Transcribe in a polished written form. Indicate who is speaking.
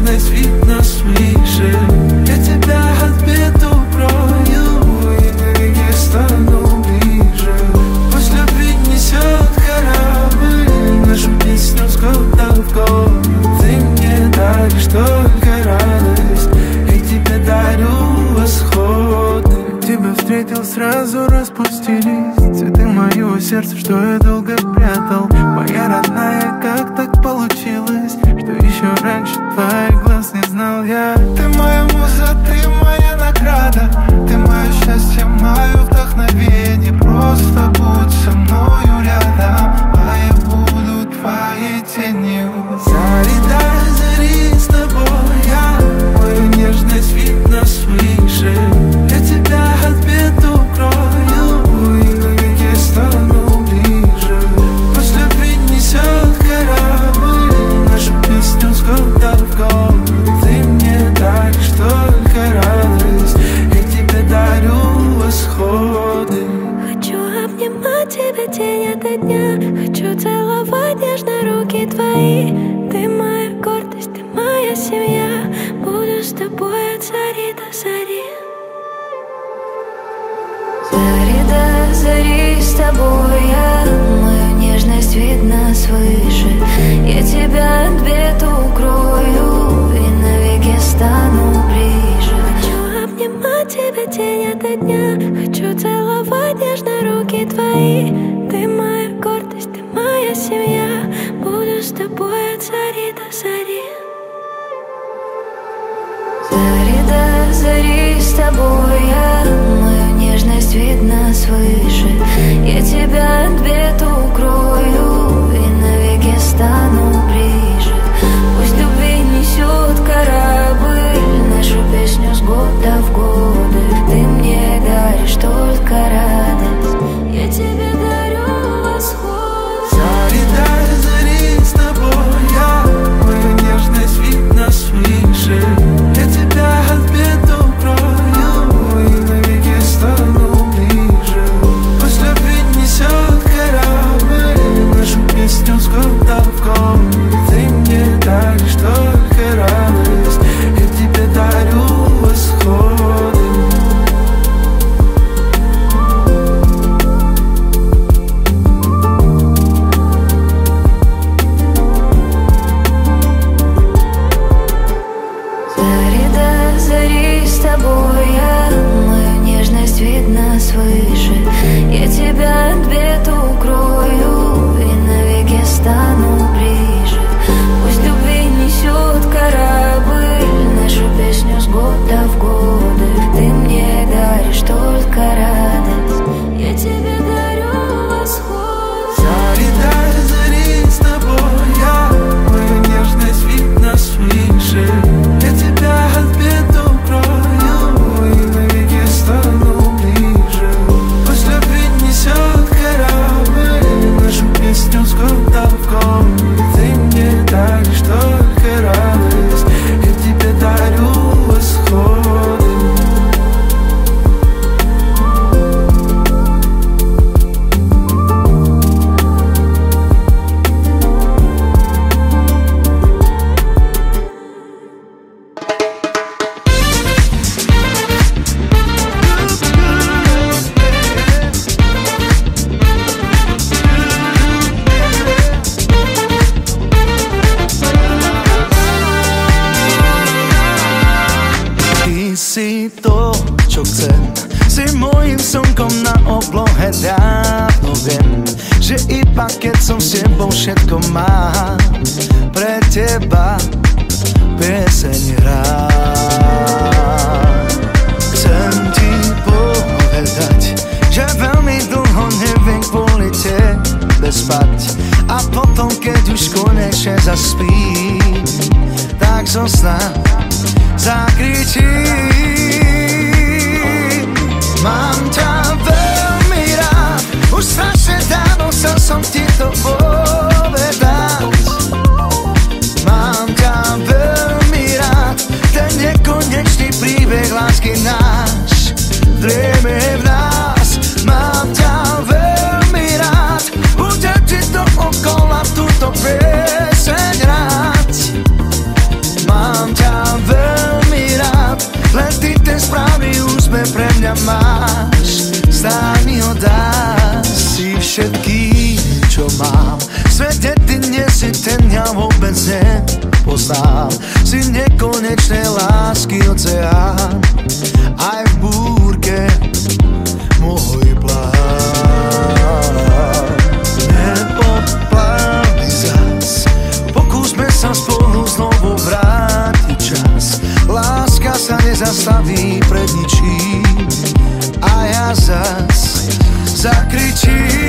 Speaker 1: нежность видно свыше. Я тебя от бед укрою и навеки стану ближе. Пусть любви несет корабль нашу песню с года в год. Ты мне даришь только радость, я тебе дарю восходы. Тебя встретил, сразу распустились цветы моего сердца, что я долго прятал. Моя родная, как так получилось, что еще раньше твоих глаз не знал я. Ты моя муза, ты моя награда, ты мое счастье, мое вдохновение. Просто будь со мною рядом, а я буду твоей тенью. Зари до зари с тобой я, мою нежность видно свыше. Я тебя от бед укрою и навеки стану ближе. Пусть любви несет корабль нашу песню с года в год. Ты мне даришь только радость, я тебе дарю восходы.
Speaker 2: Хочу обнимать тебя день ото дня, хочу целовать нежно руки твои. Ты моя гордость, ты моя семья, буду с тобой от зари до зари. Зари до зари с тобой я, мою нежность видно свыше. Я тебя от бед укрою и навеки стану ближе. Хочу обнимать тебя день ото дня, хочу целовать нежно руки твои. Ты моя гордость, ты моя семья, буду с тобой от зари до зари. Зари до зари с тобой я, мою нежность видно свыше. Я тебя от бед укрою и навеки стану ближе. Пусть любви несет корабль нашу песню с года в годы. Ты мне даришь только радость, я тебе дарю восход.
Speaker 1: Зари до зари с тобой я, мою нежность видно свыше. Я тебя от бед укрою и навеки стану ближе. Пусть любви несет корабль нашу песню с года в год. Ты мне даришь только радость, я тебе дарю восходы.
Speaker 2: Зари до зари с тобой я, мою нежность видно свыше. Я тебя от бед укрою и навеки стану ближе. Пусть любви несет корабль нашу песню с года в годы. Ты мне даришь только радость, я тебе дарю восход.
Speaker 1: Зари до зари с тобой я, мою нежность видно свыше. Я тебя от бед укрою и навеки стану ближе. Пусть любви несет корабль нашу песню с года в год. Ты мне даришь только радость, я тебе дарю восходы.
Speaker 3: Ty si to, čo chcem, si mojím slnkom na oblohe. Dávno viem, že iba keď som s tebou všetko mám. Pre teba pieseň hrám. Chcem ti povedať, že veľmi dlho neviem kvôli tebe spať. A potom, keď už konečne zaspím, tak zo sna zakričím. Mám ťa veľmi rád, už strašne dávno chcel som ti to povedať. Mám ťa veľmi rád, ten nekonečný príbeh lásky náš drieme v nás. Mám ťa veľmi rád, budem ti dookola túto pieseň hrať. Mám ťa zakričí.